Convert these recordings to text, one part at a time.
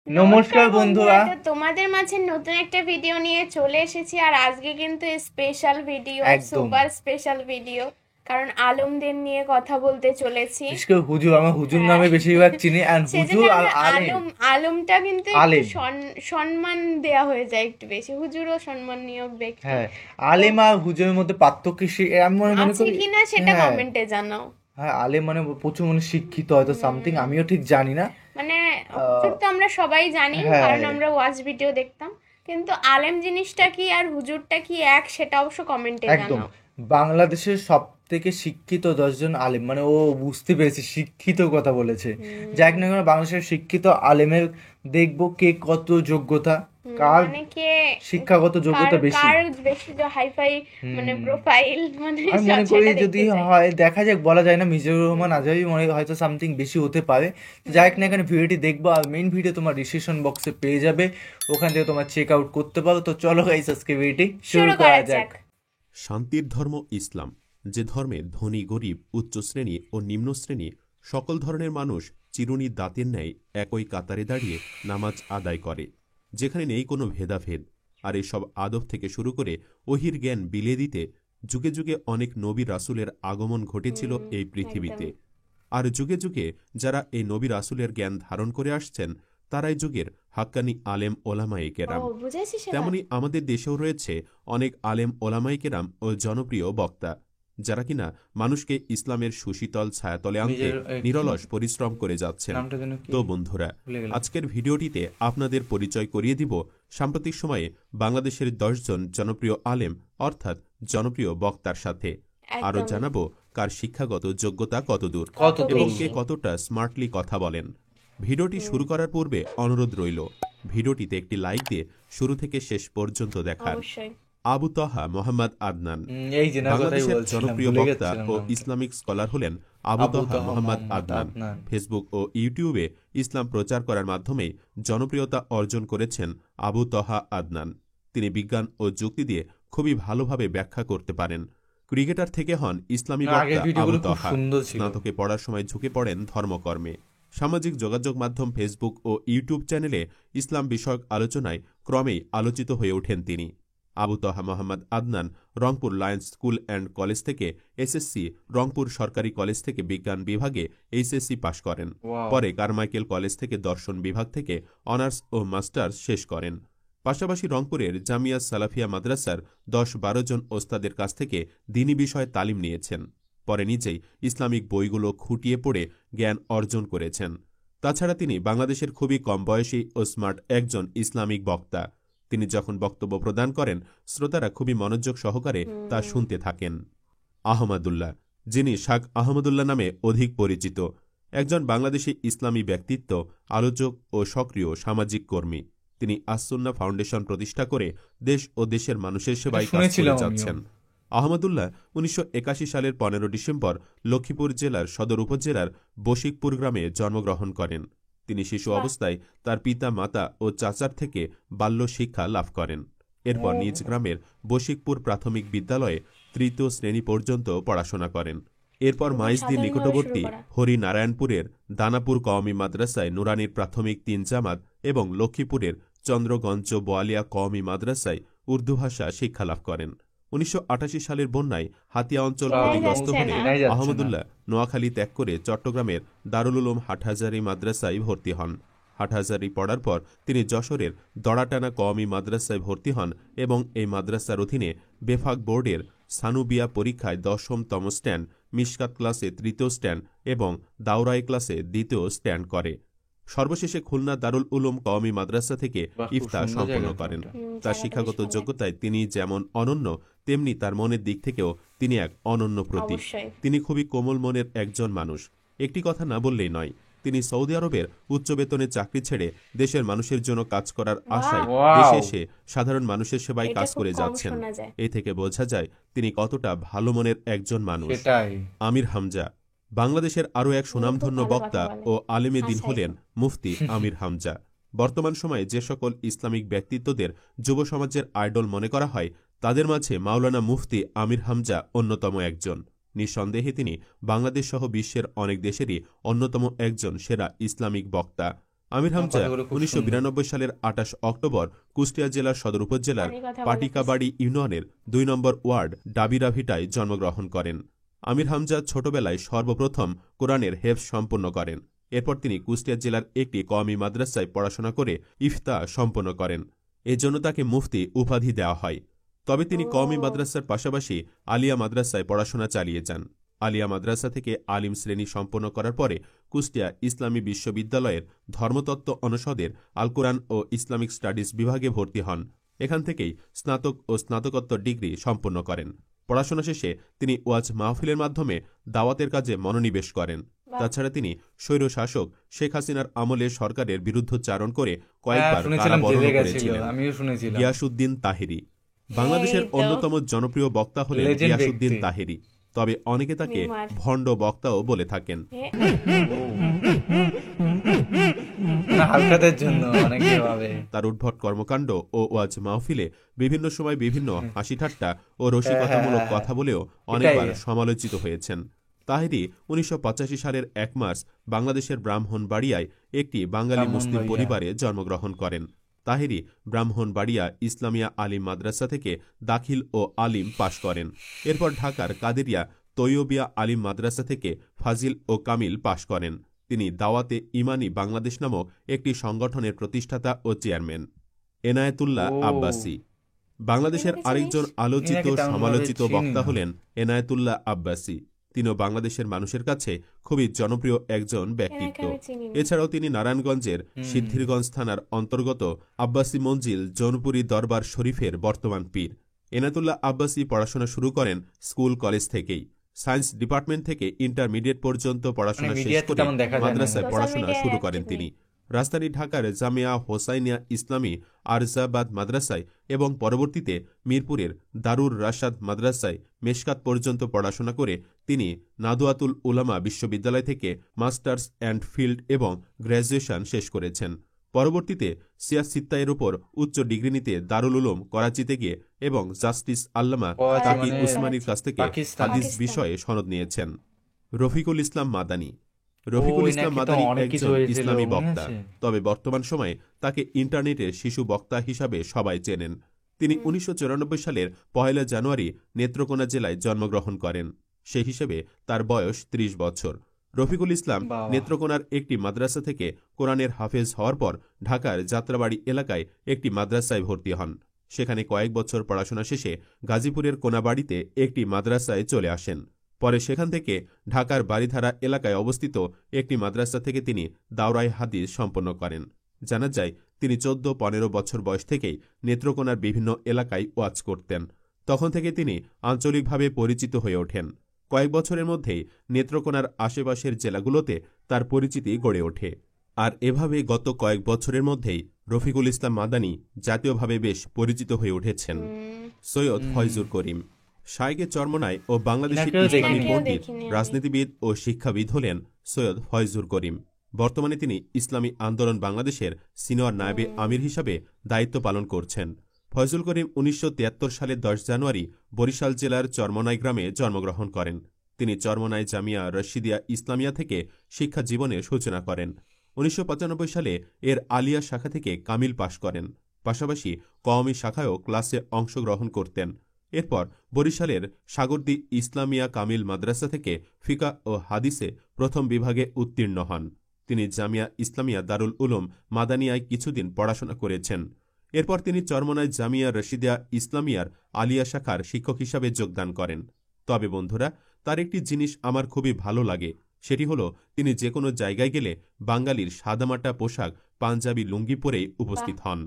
নমস্কার বন্ধুরা। তো তোমাদের মাঝে নতুন একটা ভিডিও নিয়ে চলে এসেছি। আর আজকে কিন্তু স্পেশাল ভিডিও, একদম সুপার স্পেশাল ভিডিও, কারণ আলমদের নিয়ে কথা বলতে চলেছি। বিশেষ করে হুজুর, আমরা হুজুর হ্যাঁ, নামে বেশিরভাগ চিনি। অ্যান্ড সেজন্য হুজুর আর আমরা আলেম। আলমটা কিন্তু একটু আলেম, সম্মান দেয়া হয়ে যায় একটু বেশি। হুজুরও সম্মানীয় ব্যক্তি। হ্যাঁ। তো আলেম আর হুজুরের মধ্যে পার্থক্য আমি মনে মনে আছে করি। কিনা সেটা হ্যাঁ, কমেন্টে জানাও। হ্যাঁ, আলেম মানে প্রচুর মানে শিক্ষিত, হয়তো সামথিং, হুম, আমিও ঠিক জানি না। মানে আহ, হুজুর তো আমরা সবাই জানি, হ্যাঁ, কারণ আমরা ওয়াচ ভিডিও দেখতাম। কিন্তু আলেম জিনিসটা কি আর হুজুরটা কি এক, সেটা অবশ্য কমেন্টে একদম। জানাও। বাংলাদেশের সব থেকে শিক্ষিত 10 জন আলেম, মানে ও বুঝতে পেরেছে, শিক্ষিত কথা বলেছে। যাই না হুম। কেন, বাংলাদেশের শিক্ষিত আলেমের দেখবো কে কত যোগ্যতা, কার মানে কে শিক্ষাগত কার যোগ্যতা বেশি। কার বেশি যে হাইফাই, মানে হুম। প্রোফাইল, মানে আমি মনে করি সেটা যদি দেখতে চাই। হয়, দেখা যাক, বলা যায় না, মিজানুর রহমান হুম। আজহাবি মনে হয় হয়তো সামথিং বেশি হতে পারে। তো যাই হোক না, হুম। এখানে ভিডিওটি দেখবো, আর মেইন ভিডিও তোমার ডিসক্রিপশন বক্সে পেয়ে যাবে, ওখান থেকে তোমার চেক আউট করতে পারো। তো চলো গাইস, আজকে ভিডিওটি শুরু শুরু করা করা যাক। যাক। শান্তির ধর্ম ইসলাম, যে ধর্মে ধনী গরিব উচ্চ শ্রেণী ও নিম্ন শ্রেণী সকল ধরনের মানুষ চিরুনি দাঁতের ন্যায় একই কাতারে দাঁড়িয়ে নামাজ আদায় করে, যেখানে নেই কোনো ভেদাভেদ। আর এসব আদব থেকে শুরু করে ওহির জ্ঞান বিলিয়ে দিতে যুগে যুগে অনেক নবী রাসূলের আগমন ঘটেছিল হুম। এই একদম। পৃথিবীতে। আর যুগে যুগে যারা এই নবী রাসূলের জ্ঞান ধারণ করে আসছেন, তারাই যুগের হাক্কানি আলেম ওলামায়ে ও, কেরাম। বুঝেছিস এবার। তেমনি আমাদের দেশেও রয়েছে অনেক আলেম ওলামাই কেরাম ও জনপ্রিয় বক্তা, যারা কিনা মানুষকে ইসলামের সুশীতল ছায়াতলে আনতে নিজের নিরলস পরিশ্রম করে যাচ্ছেন। নামটা যেন কি তো বন্ধুরা, ভুলে গেলাম। আজকের ভিডিওটিতে আপনাদের পরিচয় করিয়ে দিব সাম্প্রতিক সময়ে বাংলাদেশের 10 জন জনপ্রিয় আলেম, অর্থাৎ জনপ্রিয় বক্তার সাথে। আরও একদম। জানাবো কার শিক্ষাগত যোগ্যতা কতদূর কত এবং কে বেশি। কতটা স্মার্টলি কথা বলেন। ভিডিওটি হুম। শুরু করার পূর্বে অনুরোধ রইল ভিডিওটিতে একটি লাইক দিয়ে শুরু থেকে শেষ পর্যন্ত দেখার। অবশ্যই। আবু তহা মোহাম্মদ আদনান এই যে না, কথাই বাংলাদেশের বলছিলাম, জনপ্রিয় ভুলে বক্তা গেছিলাম ও নামটা। ইসলামিক স্কলার হলেন আবু আবু তহা তাহা মোহাম্মদ মোহাম্মদ আদনান। আদনান। ফেসবুক ও ইউটিউবে ইসলাম প্রচার করার মাধ্যমে জনপ্রিয়তা অর্জন করেছেন আবু তহা আদনান। তিনি বিজ্ঞান ও যুক্তি দিয়ে খুবই ভালোভাবে ব্যাখ্যা করতে পারেন। ক্রিকেটার থেকে হন ইসলামী না, আগের বক্তা আবু ভিডিওগুলো খুব তহা। সুন্দর ছিল। স্নাতকে পড়ার সময় ঝুঁকে পড়েন ধর্মকর্মে। সামাজিক যোগাযোগ মাধ্যম ফেসবুক ও ইউটিউব চ্যানেলে ইসলাম বিষয়ক আলোচনায় ক্রমেই আলোচিত হয়ে ওঠেন তিনি। Abu Taha Mohammad Adnan Rangpur Lions school and college থেকে এসএসসি, রংপুর সরকারি কলেজ থেকে বিজ্ঞান বিভাগে এইচএসসি পাশ করেন। ওয়াও। পরে কারমাইকেল কলেজ থেকে দর্শন বিভাগ থেকে অনার্স ও মাস্টার্স শেষ করেন। পাশাপাশি রংপুরের জামিয়া সালাফিয়া মাদ্রাসার ১০-১২ জন ওস্তাদের কাছ থেকে দ্বীনি বিষয়ে তালিম নিয়েছেন। পরে নিজেই ইসলামিক বইগুলো খুঁটিয়ে পড়ে জ্ঞান অর্জন করেছেন। তাছাড়া তিনি বাংলাদেশের খুবই কম বয়সী ও স্মার্ট একজন ইসলামিক বক্তা। তিনি যখন বক্তব্য প্রদান করেন, শ্রোতারা খুবই মনোযোগ সহকারে তা হুম। শুনতে থাকেন। আহমদুল্লাহ, যিনি শাক আহমদুল্লাহ নামে অধিক পরিচিত, একজন বাংলাদেশি ইসলামী ব্যক্তিত্ব, আলোচক ও সক্রিয় সামাজিক কর্মী। তিনি আসসুন্নাহ ফাউন্ডেশন প্রতিষ্ঠা করে দেশ ও দেশের মানুষের এটা সেবায় কাজ করে শুনেছিলাম আমিও। যাচ্ছেন। আহমদুল্লাহ ১৯৮১ সালের ১৫ ডিসেম্বর লক্ষ্মীপুর জেলার সদর উপজেলার বশিকপুর গ্রামে জন্মগ্রহণ করেন। তিনি শিশু বাহ। অবস্থায় তার পিতা মাতা ও চাচার থেকে বাল্য শিক্ষা লাভ করেন। এরপর নিজ গ্রামের বশিকপুর প্রাথমিক বিদ্যালয়ে তৃতীয় শ্রেণী পর্যন্ত পড়াশোনা করেন। এরপর খুবই মাইজদির সাধারণভাবে শুরু নিকটবর্তী করা। হরিনারায়ণপুরের দানাপুর কওমি মাদ্রাসায় নুরানির প্রাথমিক ৩ জামাত এবং লক্ষ্মীপুরের চন্দ্রগঞ্জ বোয়ালিয়া কওমি মাদ্রাসায় উর্দু ভাষা শিক্ষালাভ করেন। ১৯৮৮ সালের বন্যায় হাতিয়া অঞ্চল চেনাই ক্ষতিগ্রস্ত যাচ্ছে হলে না। চেনাই যাচ্ছে না। আহমদুল্লাহ নোয়াখালী ত্যাগ করে চট্টগ্রামের দারুল উলুম হাটহাজারী মাদ্রাসায় ভর্তি হন। হাটহাজারী পড়ার পর তিনি যশোরের দড়াটানা কওমি মাদ্রাসায় ভর্তি হন এবং এই মাদ্রাসার অধীনে বেফাক বোর্ডের সানুবিয়া পরীক্ষায় ১০তম স্ট্যান্ড, মিশকাত ক্লাসে ৩য় স্ট্যান্ড এবং দাওরাই ক্লাসে ২য় স্ট্যান্ড করে। সর্বশেষে খুলনা দারুল উলুম কওমি মাদ্রাসা থেকে বাহ, খুব ইফতা সুন্দর সম্পন্ন জায়গা করেন। এটা। তার জায়গাটা বেশ শিক্ষাগত ভালো। যোগ্যতায় তিনি যেমন অনন্য, তেমনি তার মনের দিক থেকেও তিনি এক অনন্য প্রতীক। অবশ্যই। তিনি খুবই কোমল মনের একজন মানুষ। একটি কথা না বললেই নয়, তিনি সৌদি আরবের উচ্চ বেতনের চাকরি ছেড়ে দেশের মানুষের জন্য কাজ করার আশায় ওয়াও। দেশে এসে সাধারণ মানুষের সেবায় এটা কাজ খুব করে কম যাচ্ছেন। শোনা যায়। এই থেকে বোঝা যায় তিনি কতটা ভালো মনের একজন মানুষ। সেটাই। আমির হামজা বাংলাদেশের আরও এক খুব সুনামধন্য ভালো বক্তা কথা বলে। ও আলেমে দিন আচ্ছা, হলেন মুফতি আমির হামজা। বর্তমান সময়ে যে সকল ইসলামিক ব্যক্তিত্বদের যুব সমাজের আইডল মনে করা হয়, তাদের মাঝে মাওলানা মুফতি আমির হামজা অন্যতম একজন। নিঃসন্দেহে তিনি বাংলাদেশ সহ বিশ্বের অনেক দেশেরই অন্যতম একজন সেরা ইসলামিক বক্তা। আমির হামজা কথাগুলো খুব 1992 সালের 28 অক্টোবর কুষ্টিয়া জেলার সদর উপজেলার আমি কথা বলতেছি। পাটিকাবাড়ি ইউনিয়নের 2 নম্বর ওয়ার্ড ডাবিরাভিটায় জন্মগ্রহণ করেন। আমির হামজা ছোটবেলায় সর্বপ্রথম কোরআনের হেফজ সম্পন্ন করেন। এরপর তিনি কুষ্টিয়া জেলার একটি কওমি মাদ্রাসায় পড়াশোনা করে ইফতা সম্পন্ন করেন। এজন্য তাকে মুফতি উপাধি দেওয়া হয়। তবে তিনি কওমি মাদ্রাসার পাশাপাশি আলিয়া মাদ্রাসায় পড়াশোনা চালিয়ে যান। আলিয়া মাদ্রাসা থেকে আলিম শ্রেণী সম্পন্ন করার পরে কুষ্টিয়া ইসলামী বিশ্ববিদ্যালয়ের ধর্মতত্ত্ব অনুষদের আল কোরআন ও ইসলামিক স্টাডিজ বিভাগে ভর্তি হন। এখান থেকেই স্নাতক ও স্নাতকোত্তর ডিগ্রি সম্পন্ন করেন। পড়াশোনা শেষে তিনি ওয়াজ মাহফিলের মাধ্যমে দাওয়াতের কাজে মনোনিবেশ করেন। তাছাড়া তিনি স্বৈর শাসক শেখ হাসিনার আমলে সরকারের বিরুদ্ধচারণ করে কয়েকবার শুনেছিলাম কারাবরণ জেলে গেছিল, করেছিলেন। আমিও শুনেছিলাম। গিয়াসউদ্দিন তাহেরি বাংলাদেশের এই তো। অন্যতম জনপ্রিয় বক্তা হলেন Legend গিয়াসউদ্দিন ব্যক্তি। তাহেরি। তবে অনেকে তাকে বিমার। ভণ্ড বক্তাও বলে থাকেন। না, হালকাদের জন্য অনেকে ভাবে। তার উদ্ভট কর্মকাণ্ড ও ওয়াজ মাহফিলে বিভিন্ন সময় বিভিন্ন হাসি ঠাট্টা ও রসিকতামূলক কথা বলেও অনেকবার এটাই। সমালোচিত হয়েছেন। তাহেরি 1985 সালের 1 মার্চ বাংলাদেশের ব্রাহ্মণবাড়িয়ায় একটি বাঙালি মুসলিম ব্রাহ্মণবাড়িয়া। পরিবারে জন্মগ্রহণ করেন। তাহেরি ব্রাহ্মণবাড়িয়া ইসলামিয়া আলিম মাদ্রাসা থেকে দাখিল ও আলিম পাশ করেন। এরপর ঢাকার কাদেরিয়া তৈয়বিয়া আলিম মাদ্রাসা থেকে ফাজিল ও কামিল পাশ করেন। তিনি দাওয়াতে ইমানি বাংলাদেশ নামক একটি সংগঠনের প্রতিষ্ঠাতা ও চেয়ারম্যান। এনায়েতুল্লাহ ও। আব্বাসী বাংলাদেশের এনাকে আরেকজন চিনিস? আলোচিত এনাকে তেমনভাবে সমালোচিত চিনি বক্তা না। হলেন এনায়েতুল্লাহ আব্বাসী। তিনিও বাংলাদেশের মানুষের কাছে খুবই জনপ্রিয় একজন ব্যক্তিত্ব। এনাকে আমি চিনি না। এছাড়াও তিনি নারায়ণগঞ্জের সিদ্ধিরগঞ্জ থানার অন্তর্গত আব্বাসী মঞ্জিল জৌনপুরী দরবার শরীফের বর্তমান পীর। এনায়েতুল্লাহ আব্বাসী পড়াশোনা শুরু করেন স্কুল কলেজ থেকেই। সায়েন্স ডিপার্টমেন্ট থেকে ইন্টারমিডিয়েট পর্যন্ত পড়াশোনা মানে শেষ মিডিয়াতে করে তেমন দেখা যায় না। মাদ্রাসায় সোশ্যাল পড়াশোনা মিডিয়ায় শুরু active করেন নেই। তিনি। রাজধানী ঢাকার জামিয়া হোসাইনিয়া ইসলামী আরজাবাদ মাদ্রাসায় এবং পরবর্তীতে মিরপুরের দারুর রাশাদ মাদ্রাসায় মেশকাত পর্যন্ত পড়াশোনা করে তিনি নাদওয়াতুল উলামা বিশ্ববিদ্যালয় থেকে মাস্টার্স অ্যান্ড ফিল্ড এবং গ্র্যাজুয়েশন শেষ করেছেন। পরবর্তীতে সিয়াসিত্তায়ের উপর উচ্চ ডিগ্রি নিতে দারুল উলুম করাচিতে গিয়ে এবং জাস্টিস আল্লামা করাচি তাকি মানে উসমানীর কাছ থেকে পাকিস্তান। হাদিস পাকিস্তান। বিষয়ে সনদ নিয়েছেন। রফিকুল ইসলাম মাদানী রফিকুল ওই ইসলাম নাকি তো মাদানী অনেক কিছু একজন হয়েছিল, ইসলামী মনে বক্তা। আছে? তবে বর্তমান সময়ে তাকে ইন্টারনেটের শিশু বক্তা হিসাবে সবাই চেনেন। তিনি 1994 সালের 1 জানুয়ারি নেত্রকোনা জেলায় জন্মগ্রহণ করেন। সেই হিসেবে তার বয়স 30 বছর। রফিকুল ইসলাম বাবা। নেত্রকোনার একটি মাদ্রাসা থেকে কোরআনের হাফেজ হওয়ার পর ঢাকার যাত্রাবাড়ি এলাকায় একটি মাদ্রাসায় ভর্তি হন। সেখানে কয়েক বছর পড়াশোনা শেষে গাজীপুরের কোনাবাড়িতে একটি মাদ্রাসায় চলে আসেন। পরে সেখান থেকে ঢাকার বারিধারা এলাকায় অবস্থিত একটি মাদ্রাসা থেকে তিনি দাওরায়ে হাদিস সম্পন্ন করেন। জানা যায় তিনি 14-15 বছর বয়স থেকেই নেত্রকোনার বিভিন্ন এলাকায় ওয়াজ করতেন। তখন থেকে তিনি আঞ্চলিকভাবে পরিচিত হয়ে ওঠেন। কয়েক বছরের মধ্যেই নেত্রকোনার আশেপাশের জেলাগুলোতে তার পরিচিতি গড়ে ওঠে। আর এভাবে গত কয়েক বছরের মধ্যেই রফিকুল ইসলাম মাদানী জাতীয়ভাবে বেশ পরিচিত হয়ে উঠেছেন। সৈয়দ ফয়জুর করিম শায়েকে চরমনায় ও বাংলাদেশের এনাকেও ইসলামী দেখিনি। পণ্ডিত, দেখিনি আমি। রাজনীতিবিদ ও শিক্ষাবিদ হলেন সৈয়দ ফয়জুর করিম। বর্তমানে তিনি ইসলামী আন্দোলন বাংলাদেশের সিনিয়র নায়েবে আমির হিসাবে দায়িত্ব পালন করছেন। ফয়জুল করিম 1973 সালের 10 জানুয়ারি বরিশাল জেলার চরমনাই গ্রামে জন্মগ্রহণ করেন। তিনি চরমনাই জামিয়া রশিদিয়া ইসলামিয়া থেকে শিক্ষা জীবনের সূচনা করেন। 1995 সালে এর আলিয়া শাখা থেকে কামিল পাশ করেন। পাশাপাশি কওমি শাখায়ও ক্লাসে অংশগ্রহণ করতেন। এরপর বরিশালের সাগরদী ইসলামিয়া কামিল মাদ্রাসা থেকে ফিকা ও হাদিসে প্রথম বিভাগে উত্তীর্ণ হন। তিনি জামিয়া ইসলামিয়া দারুল উলুম মাদানিয়ায় কিছুদিন পড়াশোনা করেছেন। এরপর তিনি চরমনাই জামিয়া রশিদিয়া ইসলামিয়ার আলিয়া শাখার শিক্ষক হিসাবে যোগদান করেন। তবে বন্ধুরা, তার একটি জিনিস আমার খুবই ভালো লাগে, সেটি হলো তিনি যে কোনো জায়গায় গেলে বাঙালির সাদামাটা পোশাক পাঞ্জাবি লুঙ্গি পরেই উপস্থিত হন।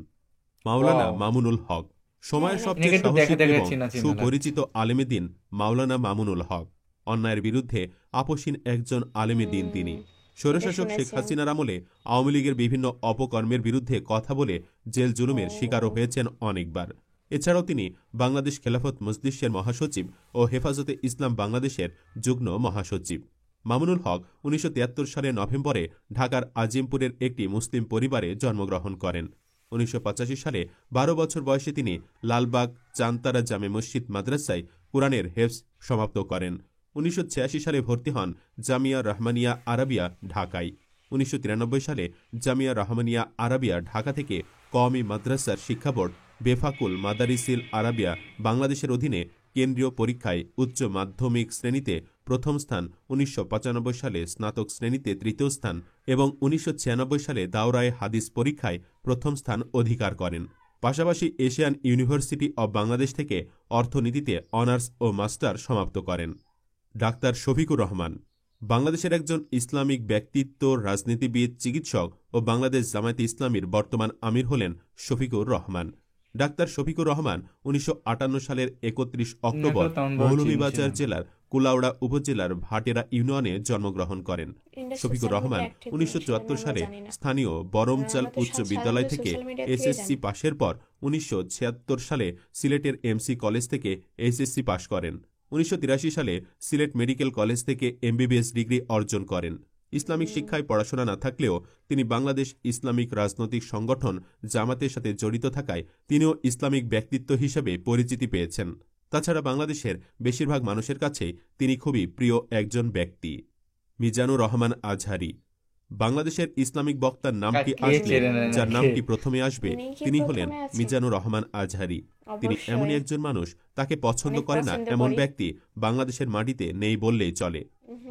মাওলানা Wow. মামুনুল হক সময়ের এনাকে সবচেয়ে একটু সাহসী দেখে এবং চিনা চিনা সুপরিচিত আলেমে দিন মাওলানা মামুনুল হক। অন্যায়ের বিরুদ্ধে আপোষহীন একজন আলেমে দিন তিনি। স্বৈরশাসক শেখ শুনেছি। হাসিনার আমলে আওয়ামী লীগের বিভিন্ন অপকর্মের বিরুদ্ধে কথা বলে জেল জুলুমের শিকারও হয়েছেন অনেকবার। এছাড়াও তিনি বাংলাদেশ খেলাফত মজলিসের মহাসচিব ও হেফাজতে ইসলাম বাংলাদেশের যুগ্ম মহাসচিব। মামুনুল হক 1973 সালের নভেম্বরে ঢাকার আজিমপুরের একটি মুসলিম পরিবারে জন্মগ্রহণ করেন। 1985 সালে 12 বছর বয়সে তিনি লালবাগ চান্তারা জামে মসজিদ মাদ্রাসায় কুরআনের হেফজ সমাপ্ত করেন। 1986 সালে ভর্তি হন জামিয়া রহমানিয়া আরাবিয়া ঢাকায়। 1993 সালে জামিয়া রহমানিয়া আরাবিয়া ঢাকা থেকে কওমি মাদ্রাসার শিক্ষা বোর্ড বেফাকুল মাদারিসিল আরাবিয়া বাংলাদেশের অধীনে কেন্দ্রীয় পরীক্ষায় উচ্চ মাধ্যমিক শ্রেণীতে প্রথম স্থান, 1995 সালে স্নাতক শ্রেণীতে তৃতীয় স্থান এবং 1996 সালে দাওরায়ে হাদিস পরীক্ষায় প্রথম স্থান অধিকার করেন। পাশাপাশি এশিয়ান ইউনিভার্সিটি অব বাংলাদেশ থেকে অর্থনীতিতে অনার্স ও মাস্টার সমাপ্ত করেন। ডাক্তার শফিকুর রহমান বাংলাদেশের একজন ইসলামিক ব্যক্তিত্ব, রাজনীতিবিদ, চিকিৎসক ও বাংলাদেশ জামায়াতে ইসলামীর বর্তমান আমির হলেন শফিকুর রহমান। ডাক্তার শফিকুর রহমান 1958 সালের 31 অক্টোবর মৌলভীবাজার জেলার কুলাউড়া উপজেলার ভাটেরা ইউনিয়নে জন্মগ্রহণ করেন। শফিকুর রহমান 1974 সালে স্থানীয় বরমচাল উচ্চ বিদ্যালয় থেকে এসএসসি পাশের পর 1976 সালে সিলেটের এমসি কলেজ থেকে এইচএসসি পাশ করেন। 1983 সালে সিলেট মেডিকেল কলেজ থেকে এমবিবিএস ডিগ্রি অর্জন করেন। ইসলামিক শিক্ষায় পড়াশোনা না থাকলেও তিনি বাংলাদেশ ইসলামিক রাজনৈতিক সংগঠন জামাতের সাথে জড়িত থাকায় তিনিও ইসলামিক ব্যক্তিত্ব হিসেবে পরিচিতি পেয়েছেন। তাছাড়া বাংলাদেশের বেশিরভাগ মানুষের কাছে তিনি খুবই প্রিয় একজন ব্যক্তি। মিজানুর রহমান আজহারি বাংলাদেশের ইসলামিক বক্তার নামটি আসলে যার নামটি প্রথমে আসবে তিনি হলেন মিজানুর রহমান আজহারি। তিনি এমনই একজন মানুষ, তাকে পছন্দ করে না এমন ব্যক্তি বাংলাদেশের মাটিতে নেই বললেই চলে।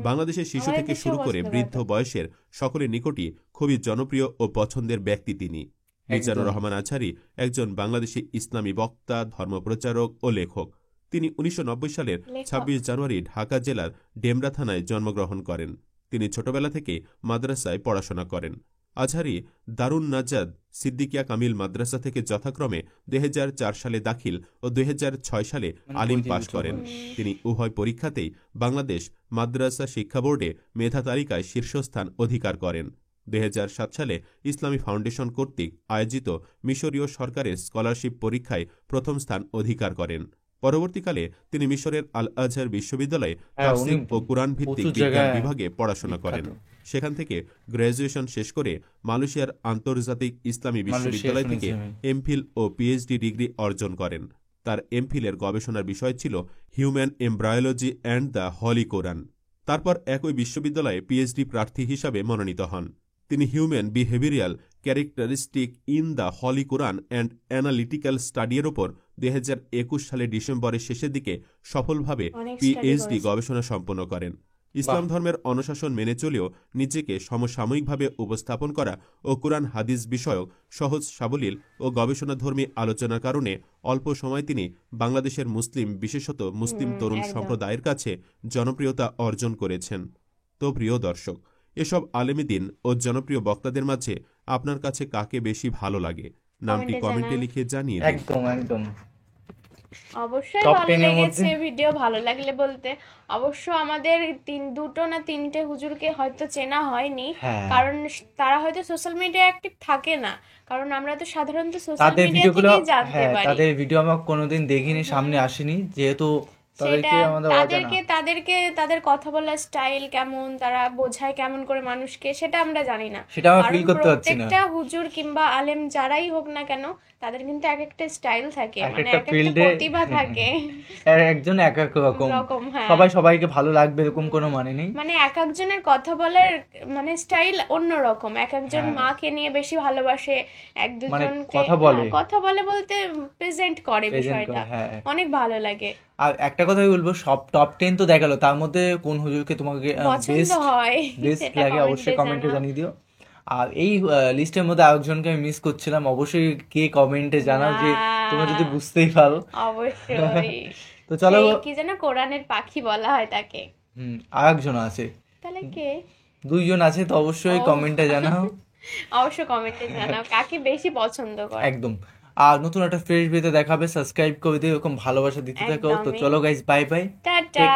বাংলাদেশের শিশু থেকে শুরু করে বৃদ্ধ বয়সের সকলের নিকটই খুবই জনপ্রিয় ও পছন্দের ব্যক্তি তিনি। মিজানুর রহমান আজহারি একজন বাংলাদেশি ইসলামী বক্তা, ধর্মপ্রচারক ও লেখক। তিনি 1990 সালের 26 জানুয়ারি ঢাকা জেলার ডেমরা থানায় জন্মগ্রহণ করেন। তিনি ছোটবেলা থেকে মাদ্রাসায় পড়াশোনা করেন। আজহারি দারুন নাজাদ সিদ্দিকিয়া কামিল মাদ্রাসা থেকে যথাক্রমে 2004 সালে দাখিল ও 2006 সালে আলিম পাশ করেন। তিনি উভয় পরীক্ষাতেই বাংলাদেশ মাদ্রাসা শিক্ষা বোর্ডে মেধা তালিকায় শীর্ষস্থান অধিকার করেন। 2007 সালে ইসলামী ফাউন্ডেশন কর্তৃক আয়োজিত মিশরীয় সরকারের স্কলারশিপ পরীক্ষায় প্রথম স্থান অধিকার করেন। পরবর্তীকালে তিনি মিশরের আল আজহার বিশ্ববিদ্যালয়ে তাফসীর ও কুরআন ভিত্তিক বিজ্ঞান বিভাগে পড়াশোনা করেন। সেখান থেকে গ্র্যাজুয়েশন শেষ করে মালয়েশিয়ার আন্তর্জাতিক ইসলামী বিশ্ববিদ্যালয় থেকে এমফিল ও পিএইচডি ডিগ্রি অর্জন করেন। তার এমফিলের গবেষণার বিষয় ছিল human embryology and the holy Quran. তারপর একই বিশ্ববিদ্যালয়ে পিএইচডি প্রার্থী হিসাবে মনোনীত হন। তিনি human behavioural characteristic in the holy Quran and analytical স্টাডির ওপর 2021 সালের ডিসেম্বরের শেষের দিকে সফলভাবে পিএইচডি গবেষণা সম্পন্ন করেন। ইসলাম ধর্মের অনুশাসন মেনে চলেও নিজেকে সমসাময়িকভাবে উপস্থাপন করা ও কুরআন হাদিস বিষয়ক সহজ সাবলীল ও গবেষণাধর্মী আলোচনার কারণে অল্প সময় তিনি বাংলাদেশের মুসলিম, বিশেষত মুসলিম তরুণ সম্প্রদায়ের কাছে জনপ্রিয়তা অর্জন করেছেন। তো প্রিয় দর্শক, এসব আলেমী দিন ও জনপ্রিয় বক্তাদের মাঝে আপনার কাছে কাকে বেশি ভালো লাগে নামটি কমেন্টে লিখে জানিয়ে দিন। একদম অবশ্যই ভালো লেগেছে ভিডিও। ভালো লাগলে বলতে অবশ্য আমাদের দুটো না তিনটে হুজুরকে হয়তো চেনা হয়নি, কারণ তারা হয়তো সোশ্যাল মিডিয়ায় অ্যাক্টিভ থাকে না, কারণ আমরা তো সাধারণত সোশ্যাল মিডিয়া থেকেই জানতে পারি। তাদের ভিডিও আমরা কোনোদিন দেখিনি, সামনে আসেনি, যেহেতু তাদেরকে তাদের কথা বলার স্টাইল কেমন, তারা বোঝায় কেমন করে মানুষকে, সেটা আমরা জানি না। প্রত্যেকটা হুজুর কিংবা আলেম যারাই হোক না কেন, তাদের কিন্তু এক একটা স্টাইল থাকে, মানে এক একটা প্রতিভা থাকে, একজন এক এক রকম। সবাই সবাইকে ভালো লাগবে এরকম কোনো মানে নেই, মানে এক একজনের কথা বলার মানে স্টাইল অন্যরকম। এক একজন মাকে নিয়ে বেশি ভালোবাসে, এক দুজনকে কথা বলে বলতে প্রেজেন্ট করে, বিষয়টা অনেক ভালো লাগে। আর একটা কথাই বলবো, সব টপ 10 তো দেখালো, তার মধ্যে কোন হুজুরকে তোমাকে বেস্ট লাগে অবশ্যই কমেন্টে জানিয়ে দিও। আর এই লিস্টের মধ্যে আরেকজনকে আমি মিস করছিলাম, অবশ্যই কে কমেন্টে জানাও যে তোমরা যদি বুঝতেই পারো। অবশ্যই। তো চলো, কি যেন কোরআনের পাখি বলা হয় তাকে। আরেকজন আছে, তাহলে কে? দুইজন আছে, তো অবশ্যই কমেন্টে জানাও। অবশ্যই কমেন্টে জানাও কাকে বেশি পছন্দ করো। একদম। আর নতুন একটা ফ্রেশ ভিডিও দেখাবে, সাবস্ক্রাইব করে দিও, এরকম ভালোবাসা দিতে থাকো। তো চলো গাইস, বাই বাই, টাটা।